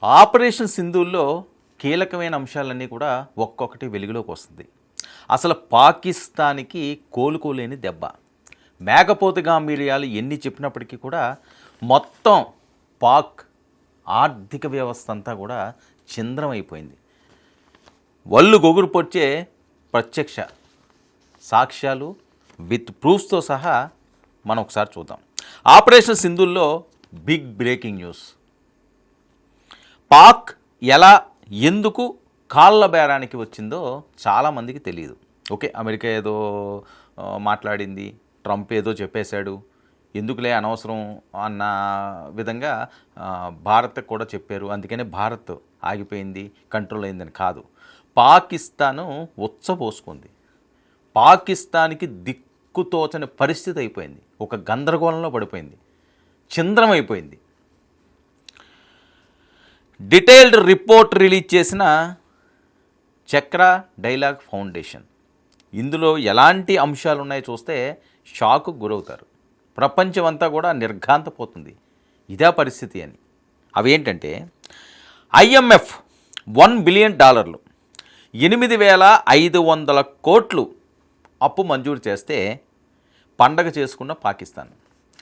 Operation సింధూర్లో కీలకమైన అంశాలన్నీ కూడా ఒక్కొక్కటి వెలుగులోకి వస్తుంది. అసలు పాకిస్తాన్కి కోలుకోలేని దెబ్బ. మేకపోతు గాంభీర్యాలు ఎన్ని చెప్పినప్పటికీ కూడా మొత్తం పాక్ ఆర్థిక వ్యవస్థ అంతా కూడా చింద్రమైపోయింది. వల్లు గొగురు పొచ్చే ప్రత్యక్ష సాక్ష్యాలు విత్ ప్రూఫ్స్తో సహా మనం ఒకసారి చూద్దాం. ఆపరేషన్ సింధూర్లో బిగ్ బ్రేకింగ్ న్యూస్. పాక్ ఎలా ఎందుకు కాళ్ళ బేరానికి వచ్చిందో చాలామందికి తెలియదు. ఓకే, అమెరికా ఏదో మాట్లాడింది, ట్రంప్ ఏదో చెప్పేశాడు, ఎందుకులే అనవసరం అన్న విధంగా భారత్ కూడా చెప్పారు, అందుకనే భారత్ ఆగిపోయింది, కంట్రోల్ అయిందని కాదు. పాకిస్తాను ఉచ్చపోసుకుంది. పాకిస్తాన్కి దిక్కుతోచని పరిస్థితి అయిపోయింది, ఒక గందరగోళంలో పడిపోయింది, చింద్రమైపోయింది. డీటెయిల్డ్ రిపోర్ట్ రిలీజ్ చేసిన చక్ర డైలాగ్ ఫౌండేషన్. ఇందులో ఎలాంటి అంశాలు ఉన్నాయో చూస్తే షాక్కు గురవుతారు. ప్రపంచం అంతా కూడా నిర్ఘాంతపోతుంది, ఇదే పరిస్థితి అని. అవేంటంటే IMF $1 బిలియన్, 8,500 కోట్లు అప్పు మంజూరు చేస్తే పండగ చేసుకున్న పాకిస్తాన్.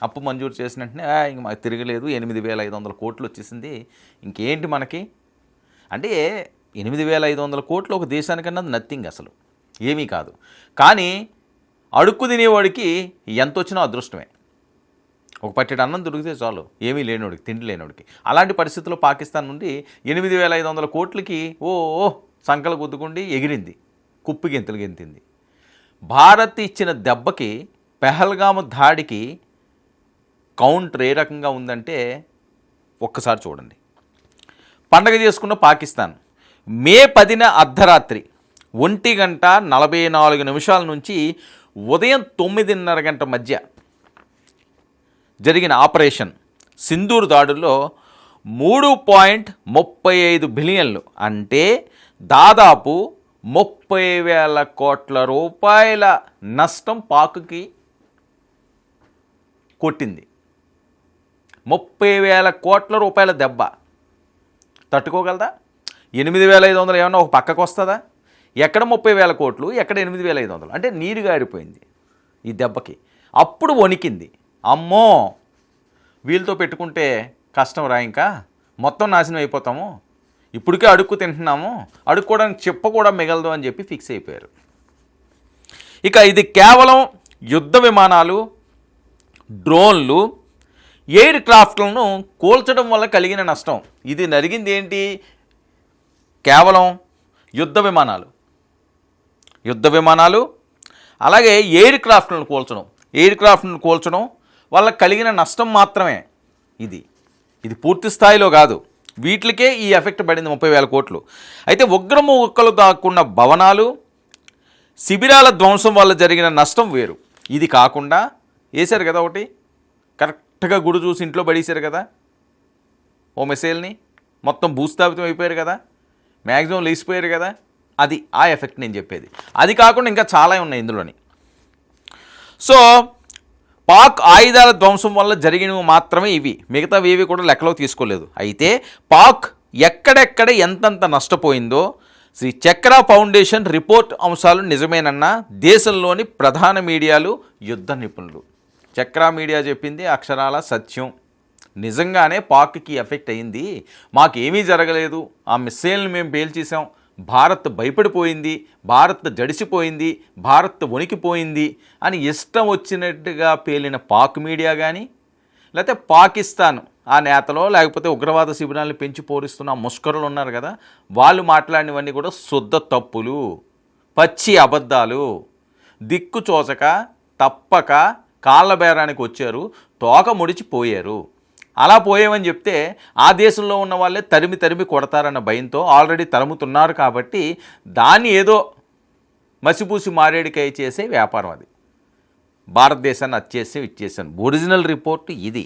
అప్పు మంజూరు చేసిన వెంటనే ఇంక మాకు తిరగలేదు, 8,500 కోట్లు వచ్చేసింది, ఇంకేంటి మనకి అంటే 8,500 కోట్లు ఒక దేశానికన్నా నథింగ్, అసలు ఏమీ కాదు. కానీ అడుక్కు తినేవాడికి ఎంత వచ్చినా అదృష్టమే. ఒక పట్టెడు అన్నం దొరికితే చాలు, ఏమీ లేనివాడికి, తిండి లేనివాడికి. అలాంటి పరిస్థితుల్లో పాకిస్తాన్ నుండి 8,500 కోట్లకి సంకలు గుద్దుకుండి ఎగిరింది, కుప్పి గెంతులు గెంతింది. భారత్ ఇచ్చిన దెబ్బకి, పెహల్గాము దాడికి కౌంటర్ ఏ రకంగా ఉందంటే ఒక్కసారి చూడండి. పండగ చేసుకున్న పాకిస్తాన్ మే 10న అర్ధరాత్రి 1:44 నుంచి ఉదయం 9:30 గంటల మధ్య జరిగిన ఆపరేషన్ సింధూర్ దాడుల్లో 3.35 బిలియన్లు అంటే దాదాపు 30,000 కోట్ల రూపాయల నష్టం పాక్కి కొట్టింది. 30,000 కోట్ల రూపాయల దెబ్బ తట్టుకోగలదా? 8,500 ఏమన్నా ఒక పక్కకు వస్తుందా? ఎక్కడ 30,000 కోట్లు, ఎక్కడ 8,500? అంటే నీరు గారిపోయింది ఈ దెబ్బకి. అప్పుడు వణికింది, అమ్మో వీళ్ళతో పెట్టుకుంటే కష్టం రా, ఇంకా మొత్తం నాశనం అయిపోతాము, ఇప్పటికే అడుక్కు తింటున్నాము, అడుక్కోవడానికి చెప్ప కూడా మిగలదు అని చెప్పి ఫిక్స్ అయిపోయారు. ఇక ఇది కేవలం యుద్ధ విమానాలు, డ్రోన్లు, ఎయిర్ క్రాఫ్ట్లను కూల్చడం వల్ల కలిగిన నష్టం. ఇది జరిగింది ఏంటి? కేవలం యుద్ధ విమానాలు అలాగే ఎయిర్ క్రాఫ్ట్లను కూల్చడం వల్ల కలిగిన నష్టం మాత్రమే. ఇది పూర్తి స్థాయిలో కాదు, వీటికే ఈ ఎఫెక్ట్ పడింది 30,000 కోట్లు. అయితే ఉగ్రముక్కలు దాక్కున్న భవనాలు, శిబిరాల ధ్వంసం వల్ల జరిగిన నష్టం వేరు. ఇది కాకుండా వేశారు కదా ఒకటి, కరెక్ట్గా గుడి చూసి ఇంట్లో పడేశారు కదా ఓ మిసైల్ని, మొత్తం భూస్థాపితం అయిపోయారు కదా, మ్యాక్సిమం లేచిపోయారు కదా, అది ఆ ఎఫెక్ట్ నేను చెప్పేది. అది కాకుండా ఇంకా చాలా ఉన్నాయి ఇందులోని. సో పాక్ ఆయుధాల ధ్వంసం వల్ల జరిగినవి మాత్రమే ఇవి, మిగతావి ఏవి కూడా లెక్కలోకి తీసుకోలేదు. అయితే పాక్ ఎక్కడెక్కడ ఎంతంత నష్టపోయిందో శ్రీ చక్ర ఫౌండేషన్ రిపోర్ట్ అంశాలు నిజమేనన్న దేశంలోని ప్రధాన మీడియాలు, యుద్ధ నిపుణులు. చక్ర మీడియా చెప్పింది అక్షరాల సత్యం. నిజంగానే పాక్కి ఎఫెక్ట్ అయింది, మాకేమీ జరగలేదు, ఆ మిస్సైల్ని మేము పేల్చేసాం, భారత్ భయపడిపోయింది, భారత్ జడిసిపోయింది, భారత్ వణికిపోయింది అని ఇష్టం వచ్చినట్టుగా పేలిన పాక్ మీడియా కానీ, లేకపోతే పాకిస్తాన్ ఆ నేతలో, లేకపోతే ఉగ్రవాద శిబిరాలను పెంచి పోరిస్తున్న ముష్కరులు ఉన్నారు కదా, వాళ్ళు మాట్లాడినవన్నీ కూడా శుద్ధ తప్పులు, పచ్చి అబద్ధాలు. దిక్కు చోచక తప్పక కాళ్ళ బేరానికి వచ్చారు, తోక ముడిచిపోయారు. అలా పోయేమని చెప్తే ఆ దేశంలో ఉన్న వాళ్ళే తరిమి కొడతారన్న భయంతో ఆల్రెడీ తరుముతున్నారు. కాబట్టి దాన్ని ఏదో మసిపూసి మారేడికాయ చేసే వ్యాపారం అది. భారతదేశాన్ని ఇచ్చేసాను. ఒరిజినల్ రిపోర్టు ఇది.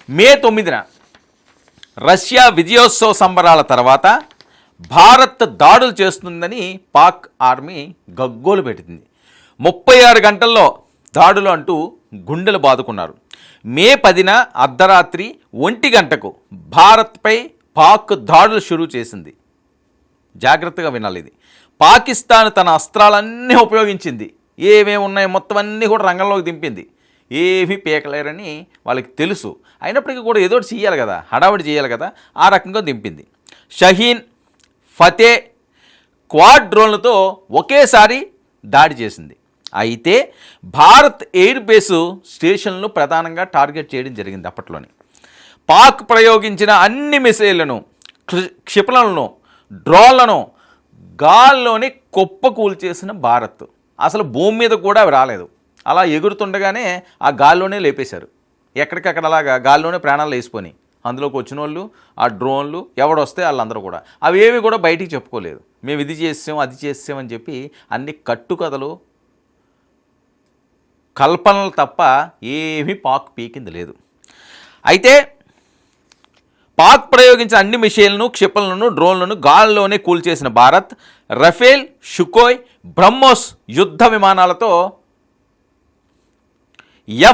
మే 9న రష్యా విజయోత్సవ సంబరాల తర్వాత భారత్ దాడులు చేస్తుందని పాక్ ఆర్మీ గగ్గోలు పెట్టింది. 36 గంటల్లో దాడులు అంటూ గుండెలు బాదుకున్నారు. మే 10న అర్ధరాత్రి 1 గంటకు భారత్పై పాక్ దాడులు షురూ చేసింది. జాగ్రత్తగా వినాలి ఇది. పాకిస్తాన్ తన అస్త్రాలన్నీ ఉపయోగించింది. ఏమేమి ఉన్నాయో మొత్తం అన్నీ కూడా రంగంలోకి దింపింది. ఏమీ పీకలేరని వాళ్ళకి తెలుసు. అయినప్పటికీ కూడా ఏదో చేయాలి కదా, హడావిడి చేయాలి కదా, ఆ రకంగా దింపింది. షహీన్, ఫతే క్వాడ్ డ్రోన్లతో ఒకేసారి దాడి చేసింది. అయితే భారత్ ఎయిర్ బేసు స్టేషన్లను ప్రధానంగా టార్గెట్ చేయడం జరిగింది. అప్పట్లోనే పాక్ ప్రయోగించిన అన్ని మిసైళ్లను, క్షిపణులను, డ్రోన్లను గాల్లోనే కుప్పకూల్చేసిన భారత్. అసలు భూమి మీద కూడా అవి రాలేదు. అలా ఎగురుతుండగానే ఆ గాల్లోనే లేపేశారు. ఎక్కడికక్కడ అలాగా గాల్లోనే ప్రాణాలు వేసిపోయి అందులోకి వచ్చిన వాళ్ళు, ఆ డ్రోన్లు ఎవడొస్తే వాళ్ళందరూ కూడా అవి ఏవి కూడా బయటికి చెప్పుకోలేదు. మేము ఇది చేసాం అది చేసామని చెప్పి అన్ని కట్టుకథలు, కల్పనలు తప్ప ఏమీ పాక్ పీకింది లేదు. అయితే పాక్ ప్రయోగించిన అన్ని మిసైళ్లను, క్షిపణులను, డ్రోన్లను గాల్లోనే కూల్చేసిన భారత్ రఫేల్, షుకోయ్, బ్రహ్మోస్ యుద్ధ విమానాలతో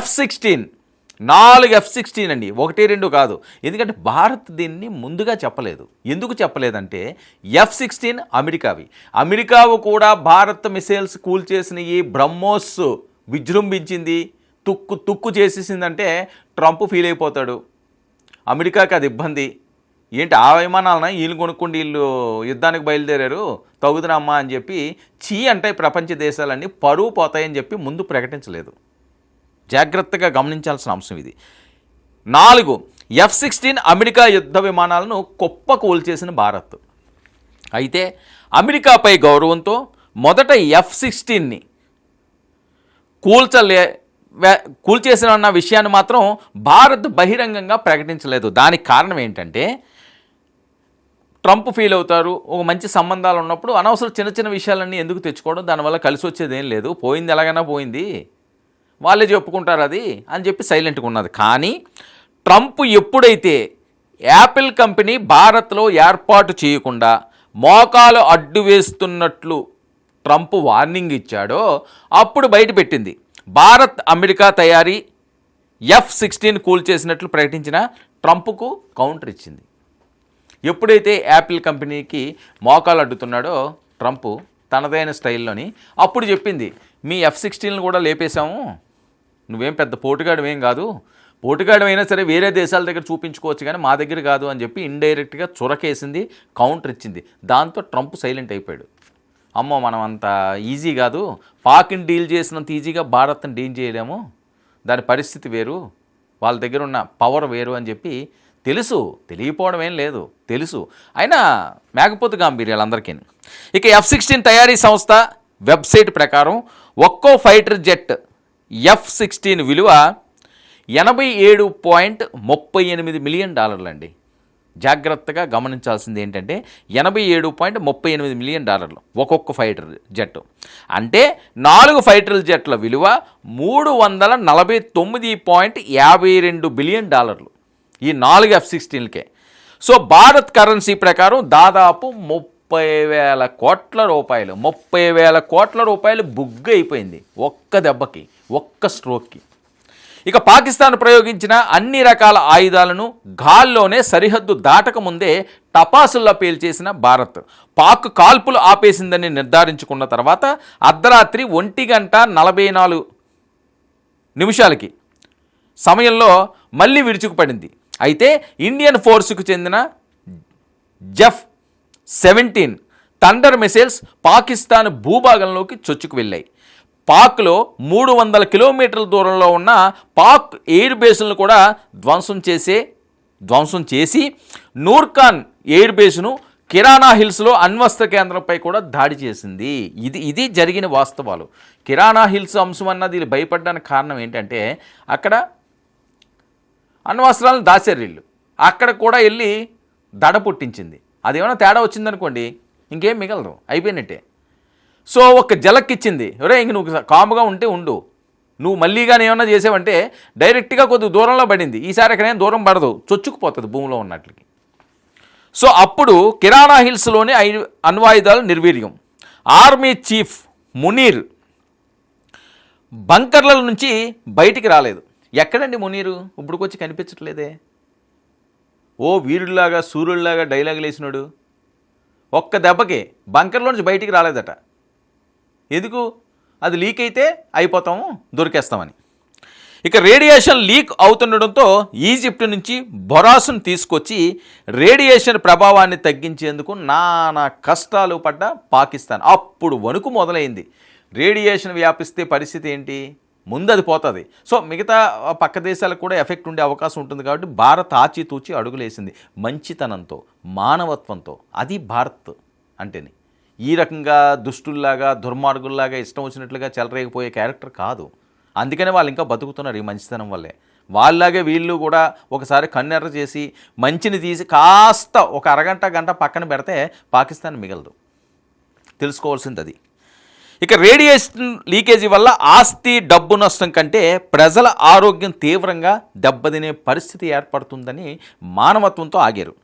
F-16 4 F-16 అండి, 1, 2 కాదు. ఎందుకంటే భారత్ దీన్ని ముందుగా చెప్పలేదు. ఎందుకు చెప్పలేదంటే F-16 అమెరికావి. అమెరికావు కూడా భారత్ మిసైల్స్ కూల్చేసిన ఈ బ్రహ్మోస్ విజృంభించింది, తుక్కు చేసేసిందంటే ట్రంప్ ఫీల్ అయిపోతాడు. అమెరికాకి అది ఇబ్బంది. ఏంటి ఆ విమానాలన వీళ్ళు కొనుక్కుండి వీళ్ళు యుద్ధానికి బయలుదేరారు తగుదనమ్మా అని చెప్పి అంటే ప్రపంచ దేశాలన్నీ పరువు పోతాయని చెప్పి ముందు ప్రకటించలేదు. జాగ్రత్తగా గమనించాల్సిన అంశం ఇది. 4 F-16 అమెరికా యుద్ధ విమానాలను కుప్పకూల్చేసిన భారత్. అయితే అమెరికాపై గౌరవంతో మొదట F-16ని కూల్చేసిన విషయాన్ని మాత్రం భారత్ బహిరంగంగా ప్రకటించలేదు. దానికి కారణం ఏంటంటే ట్రంప్ ఫీల్ అవుతారు. ఒక మంచి సంబంధాలు ఉన్నప్పుడు అనవసరం చిన్న చిన్న విషయాలన్నీ ఎందుకు తెచ్చుకోవడం, దానివల్ల కలిసి వచ్చేది ఏం లేదు, పోయింది ఎలాగైనా పోయింది, వాళ్ళే చెప్పుకుంటారు అది అని చెప్పి సైలెంట్గా ఉన్నది. కానీ ట్రంప్ ఎప్పుడైతే యాపిల్ కంపెనీ భారత్లో ఏర్పాటు చేయకుండా మోకాలు అడ్డు వేస్తున్నట్లు ట్రంప్ వార్నింగ్ ఇచ్చాడో అప్పుడు బయటపెట్టింది. భారత్ అమెరికా తయారీ F-16 కూల్చేసినట్లు ప్రకటించిన ట్రంప్కు కౌంటర్ ఇచ్చింది. ఎప్పుడైతే యాపిల్ కంపెనీకి మోకాలు అడ్డుతున్నాడో ట్రంప్ తనదైన స్టైల్లోని అప్పుడు చెప్పింది, మీ F-16ని కూడా లేపేశాము, నువ్వేం పెద్ద పోటుగాడమేం కాదు, పోటుగాడమైనా సరే వేరే దేశాల దగ్గర చూపించుకోవచ్చు కానీ మా దగ్గర కాదు అని చెప్పి ఇండైరెక్ట్గా చురకేసింది, కౌంటర్ ఇచ్చింది. దాంతో ట్రంప్ సైలెంట్ అయిపోయాడు. అమ్మో మనం అంత ఈజీ కాదు, పాక్ని డీల్ చేసినంత ఈజీగా భారత్ని డీల్ చేయలేము, దాని పరిస్థితి వేరు, వాళ్ళ దగ్గర ఉన్న పవర్ వేరు అని చెప్పి తెలుసు. తెలియపోవడం ఏం లేదు, తెలుసు. అయినా మేకపోతు గాంభీర్యాలందరికీ. ఇక F-16 తయారీ సంస్థ వెబ్సైట్ ప్రకారం ఒక్కో ఫైటర్ జెట్ F-16 విలువ $87.38 మిలియన్ అండి. జాగ్రత్తగా గమనించాల్సింది ఏంటంటే $87.38 మిలియన్ ఒక్కొక్క ఫైటర్ జెట్. అంటే 4 ఫైటర్ జెట్ల విలువ $349.52 బిలియన్ ఈ 4 F-16లకే. సో భారత్ కరెన్సీ ప్రకారం దాదాపు 30,000 కోట్ల రూపాయలు, 30,000 కోట్ల రూపాయలు బుగ్గు అయిపోయింది ఒక్క దెబ్బకి, ఒక్క స్ట్రోక్కి. ఇక పాకిస్తాన్ ప్రయోగించిన అన్ని రకాల ఆయుధాలను గాల్లోనే సరిహద్దు దాటకముందే టపాసుల్లా పేల్చేసిన భారత్ పాక్ కాల్పులు ఆపేసిందని నిర్ధారించుకున్న తర్వాత అర్ధరాత్రి 1:44 సమయంలో మళ్ళీ విరుచుకుపడింది. అయితే ఇండియన్ ఫోర్స్కు చెందిన F-17 థండర్ మిసైల్స్ పాకిస్తాన్ భూభాగంలోకి చొచ్చుకు వెళ్ళాయి. పాక్లో 300 కిలోమీటర్ల దూరంలో ఉన్న పాక్ ఎయిర్ బేస్లను కూడా ధ్వంసం చేసి నూర్ఖాన్ ఎయిర్ బేస్ను కిరాణా హిల్స్లో అణ్వస్త్ర కేంద్రంపై కూడా దాడి చేసింది. ఇది జరిగిన వాస్తవాలు. కిరాణా హిల్స్ అంశం అన్నది భయపడడానికి కారణం ఏంటంటే అక్కడ అణ్వస్త్రాలను దాచారు వీళ్ళు, అక్కడ కూడా వెళ్ళి దడ పుట్టించింది. అదేమైనా తేడా వచ్చిందనుకోండి ఇంకేం మిగలదు, అయిపోయినట్టే. సో ఒక జలక్కిచ్చింది, ఒరే ఇంక నువ్వు కాముగా ఉంటే ఉండు, నువ్వు మళ్ళీ కానీ ఏమన్నా చేసావంటే డైరెక్ట్గా కొద్ది దూరంలో పడింది, ఈసారి ఎక్కడైనా దూరం పడదు, చొచ్చుకుపోతుంది భూమిలో ఉన్నట్లకి. సో అప్పుడు కిరాణా హిల్స్లోని అణ్వాయుధాలు నిర్వీర్యం. ఆర్మీ చీఫ్ మునీర్ బంకర్ల నుంచి బయటికి రాలేదు. ఎక్కడండి మునీరు? ఇప్పుడుకొచ్చి కనిపించట్లేదే. ఓ వీరుడిలాగా సూర్యుడిలాగా డైలాగులు వేసినాడు. ఒక్క దెబ్బకి బంకర్లో నుంచి బయటికి రాలేదట. ఎందుకు? అది లీక్ అయితే అయిపోతాము, దొరికేస్తామని. ఇక రేడియేషన్ లీక్ అవుతుండడంతో ఈజిప్ట్ నుంచి బొరాసును తీసుకొచ్చి రేడియేషన్ ప్రభావాన్ని తగ్గించేందుకు నానా కష్టాలు పడ్డ పాకిస్తాన్. అప్పుడు వణుకు మొదలైంది. రేడియేషన్ వ్యాపిస్తే పరిస్థితి ఏంటి? ముందు అది పోతుంది. సో మిగతా పక్క దేశాలకు కూడా ఎఫెక్ట్ ఉండే అవకాశం ఉంటుంది. కాబట్టి భారత్ ఆచితూచి అడుగులేసింది మంచితనంతో, మానవత్వంతో. అది భారత్ అంటేనే. ఈ రకంగా దుష్టుల్లాగా, దుర్మార్గుల్లాగా ఇష్టం వచ్చినట్లుగా చెలరేగిపోయే క్యారెక్టర్ కాదు. అందుకనే వాళ్ళు ఇంకా బతుకుతున్నారు ఈ మంచితనం వల్లే. వాళ్ళలాగే వీళ్ళు కూడా ఒకసారి కన్నెర్ర చేసి మంచిని తీసి కాస్త ఒక అరగంట గంట పక్కన పెడితే పాకిస్తాన్ మిగలదు. తెలుసుకోవాల్సింది అది. ఇక రేడియేషన్ లీకేజీ వల్ల ఆస్తి, డబ్బు నష్టం కంటే ప్రజల ఆరోగ్యం తీవ్రంగా దెబ్బతినే పరిస్థితి ఏర్పడుతుందని మానవత్వంతో ఆగారు.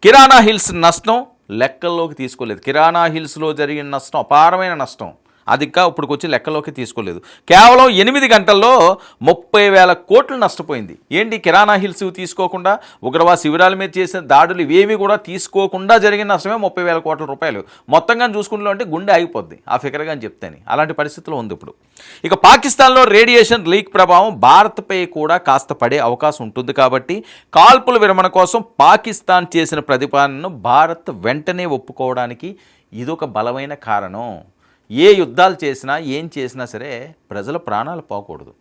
కిరాణా హిల్స్ నష్టం లెక్కల్లోకి తీసుకోలేదు. కిరాణా హిల్స్లో జరిగిన నష్టం అపారమైన నష్టం. అది ఇంకా ఇప్పుడుకొచ్చి లెక్కలోకి తీసుకోలేదు. కేవలం 8 గంటల్లో 30,000 కోట్లు నష్టపోయింది. ఏంటి? కిరాణా హిల్స్ తీసుకోకుండా, ఉగ్రవాద శిబిరాల మీద చేసిన దాడులు ఇవేవి కూడా తీసుకోకుండా జరిగిన నష్టమే 30,000 కోట్ల రూపాయలు. మొత్తంగా చూసుకుంటూ అంటే గుండె ఆగిపోద్ది ఆ ఫిగర్గా అని చెప్తాను. అలాంటి పరిస్థితుల్లో ఉంది ఇప్పుడు. ఇక పాకిస్తాన్లో రేడియేషన్ లీక్ ప్రభావం భారత్పై కూడా కాస్త పడే అవకాశం ఉంటుంది. కాబట్టి కాల్పుల విరమణ కోసం పాకిస్తాన్ చేసిన ప్రతిపాదనను భారత్ వెంటనే ఒప్పుకోవడానికి ఇదొక బలమైన కారణం. ఏ యుద్ధాలు చేసినా, ఏం చేసినా సరే ప్రజల ప్రాణాలు పోకూడదు.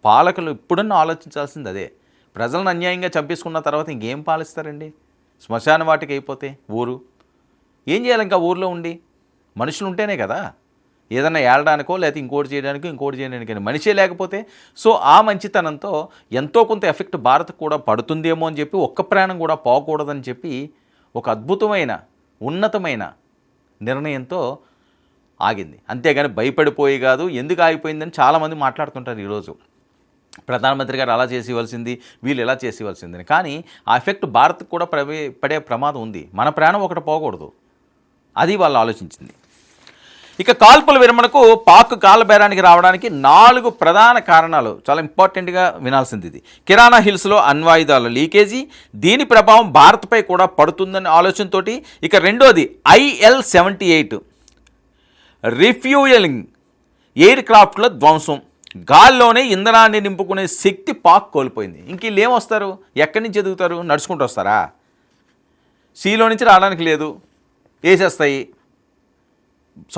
పాలకులు ఇప్పుడన్నా ఆలోచించాల్సింది అదే. ప్రజలను అన్యాయంగా చంపేసుకున్న తర్వాత ఇంకేం పాలిస్తారండి? శ్మశాన వాటికి అయిపోతే ఊరు ఏం చేయాలి? ఇంకా ఊర్లో ఉండి మనుషులు ఉంటేనే కదా ఏదన్నా ఏడడానికో లేకపోతే ఇంకోటి చేయడానికి మనిషే లేకపోతే. సో ఆ మంచితనంతో ఎంతో కొంత ఎఫెక్ట్ భారత్ కూడా పడుతుందేమో అని చెప్పి, ఒక్క ప్రాణం కూడా పోకూడదని చెప్పి ఒక అద్భుతమైన, ఉన్నతమైన నిర్ణయంతో ఆగింది. అంతేగాని భయపడిపోయి కాదు. ఎందుకు ఆగిపోయిందని చాలామంది మాట్లాడుతుంటారు ఈరోజు. ప్రధానమంత్రి గారు అలా చేసి ఇవ్వాల్సింది, వీళ్ళు ఎలా చేసి ఇవ్వాల్సిందని. కానీ ఆ ఎఫెక్ట్ భారత్కు కూడా పడే ప్రమాదం ఉంది. మన ప్రాణం ఒకటి పోకూడదు. అది వాళ్ళు ఆలోచించింది. ఇక కాల్పుల విరమణకు పాక్ కాలబేరానికి రావడానికి 4 ప్రధాన కారణాలు. చాలా ఇంపార్టెంట్గా వినాల్సింది ఇది. కిరాణా హిల్స్లో అణ్వాయుధాల లీకేజీ, దీని ప్రభావం భారత్పై కూడా పడుతుందనే ఆలోచనతోటి. ఇక రెండోది IL-78 రిఫ్యూయలింగ్ ఎయిర్ క్రాఫ్ట్లో ధ్వంసం. గాల్లోనే ఇంధనాన్ని నింపుకునే శక్తి పాక్ కోల్పోయింది. ఇంక వీళ్ళు ఏమొస్తారు? ఎక్కడి నుంచి ఎదుగుతారు? నడుచుకుంటూ వస్తారా? సీలో నుంచి రావడానికి లేదు, వేసేస్తాయి.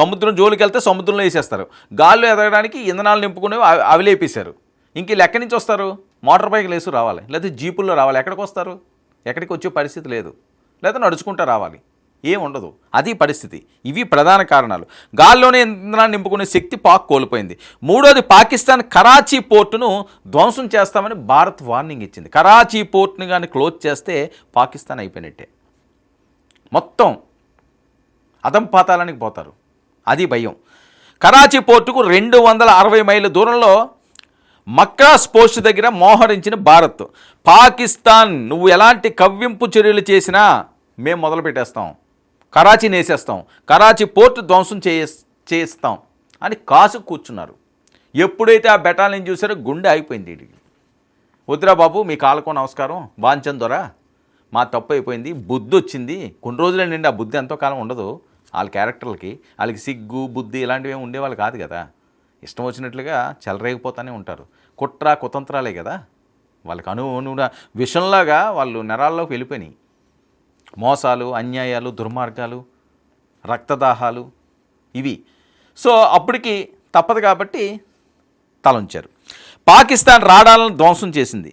సముద్రం జోలికి వెళ్తే సముద్రంలో వేసేస్తారు. గాల్లో ఎదగడానికి ఇంధనాలు నింపుకునేవి అవి లేపేశారు. ఇంక వీళ్ళు ఎక్కడి నుంచి వస్తారు? మోటార్ బైక్లు వేసి రావాలి, లేకపోతే జీపుల్లో రావాలి. ఎక్కడికి వస్తారు? ఎక్కడికి వచ్చే పరిస్థితి లేదు. లేకపోతే నడుచుకుంటూ రావాలి. ఏముండదు. అది పరిస్థితి. ఇవి ప్రధాన కారణాలు. గాల్లోనే ఇంధనాన్ని నింపుకునే శక్తి పాక్ కోల్పోయింది. మూడోది పాకిస్తాన్ కరాచీ పోర్టును ధ్వంసం చేస్తామని భారత్ వార్నింగ్ ఇచ్చింది. కరాచీ పోర్టుని కానీ క్లోజ్ చేస్తే పాకిస్తాన్ అయిపోయినట్టే. మొత్తం అధంపాతాలానికి పోతారు. అది భయం. కరాచీ పోర్టుకు 260 మైళ్ళ దూరంలో మక్రాస్ పోస్ట్ దగ్గర మోహరించిన భారత్. పాకిస్తాన్ నువ్వు ఎలాంటి కవ్వింపు చర్యలు చేసినా మేము మొదలు పెట్టేస్తాం, కరాచీని వేసేస్తాం, కరాచీ పోర్టు ధ్వంసం చేయిస్తాం అని కాసు కూర్చున్నారు. ఎప్పుడైతే ఆ బెటాలియన్ చూసారో గుండె అయిపోయింది. వీడికి వద్దురా బాబు, మీ కాళ్ళకు నమస్కారం, వాంచందొరా, మా తప్పు అయిపోయింది, బుద్ధి వచ్చింది. కొన్ని రోజులే నిండి ఆ బుద్ధి ఎంతో కాలం ఉండదు. వాళ్ళ క్యారెక్టర్లకి, వాళ్ళకి సిగ్గు, బుద్ధి ఇలాంటివి ఏమి ఉండేవాళ్ళు కాదు కదా. ఇష్టం వచ్చినట్లుగా చెలరేగిపోతూనే ఉంటారు. కుట్ర కుతంత్రాలే కదా వాళ్ళకి అనువున విషంలాగా వాళ్ళు నరాల్లోకి వెళ్ళిపోయినాయి. మోసాలు, అన్యాయాలు, దుర్మార్గాలు, రక్తదాహాలు ఇవి. సో అప్పటికి తప్పదు కాబట్టి తలంచారు. పాకిస్తాన్ రాడాలను ధ్వంసం చేసింది.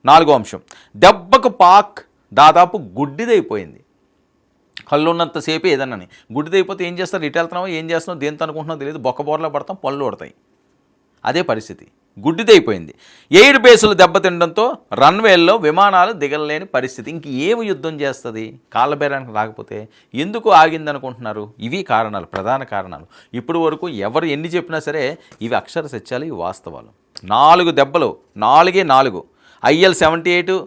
4వ అంశం, దెబ్బకు పాక్ దాదాపు గుడ్డిదైపోయింది. కళ్ళు ఉన్నంతసేపు ఏదన్నాని గుడ్డిదైపోతే ఏం చేస్తారు? ఇటు వెళ్తున్నావు, ఏం చేస్తున్నావు, దేంతో అనుకుంటున్నావు తెలియదు, బొక్కబోర్లో పడతాం, పళ్ళు పడతాయి. అదే పరిస్థితి. గుడ్డిదైపోయింది. ఎయిర్ బేసులు దెబ్బతినడంతో రన్వేల్లో విమానాలు దిగలేని పరిస్థితి. ఇంక ఏమి యుద్ధం చేస్తుంది? కాళ్ళబేరానికి రాకపోతే ఎందుకు ఆగిందనుకుంటున్నారు? ఇవి కారణాలు, ప్రధాన కారణాలు. ఇప్పుడు వరకు ఎవరు ఎన్ని చెప్పినా సరే ఇవి అక్షర సత్యాలు, ఇవి వాస్తవాలు. 4 దెబ్బలు, 4 IL-78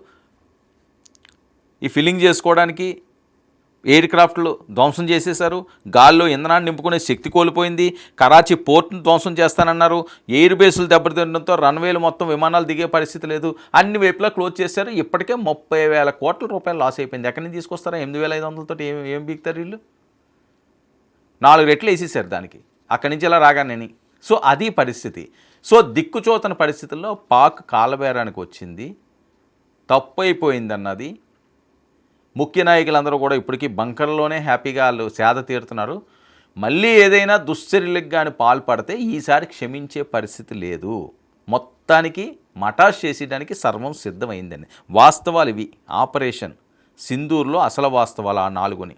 ఈ ఫిల్లింగ్ చేసుకోవడానికి ఎయిర్ క్రాఫ్ట్లు ధ్వంసం చేసేశారు, గాల్లో ఇంధనాన్ని నింపుకునే శక్తి కోల్పోయింది, కరాచీ పోర్ట్ను ధ్వంసం చేస్తానన్నారు, ఎయిర్ బేసులు దెబ్బతినడంతో రన్వేలు మొత్తం విమానాలు దిగే పరిస్థితి లేదు, అన్ని వైపులా క్లోజ్ చేశారు. ఇప్పటికే 30,000 కోట్ల రూపాయలు లాస్ అయిపోయింది. ఎక్కడి నుంచి తీసుకొస్తారా 8,500 ఏం బీక్తారు వీళ్ళు? 4 రెట్లు వేసేసారు దానికి, అక్కడి నుంచి ఇలా రాగానే. సో అది పరిస్థితి. సో దిక్కుచోతన పరిస్థితుల్లో పాక్ కాలబేరానికి వచ్చింది, తప్పు అయిపోయిందన్నది ముఖ్య నాయకులందరూ కూడా ఇప్పటికీ బంకర్లోనే హ్యాపీగా వాళ్ళు సేద తీరుతున్నారు. మళ్ళీ ఏదైనా దుశ్చర్యలకు కానీ పాల్పడితే ఈసారి క్షమించే పరిస్థితి లేదు. మొత్తానికి మటాష్ చేసేయడానికి సర్వం సిద్ధమైందండి. వాస్తవాలు ఇవి. ఆపరేషన్ సింధూర్లో అసలు వాస్తవాలు ఆ 4ని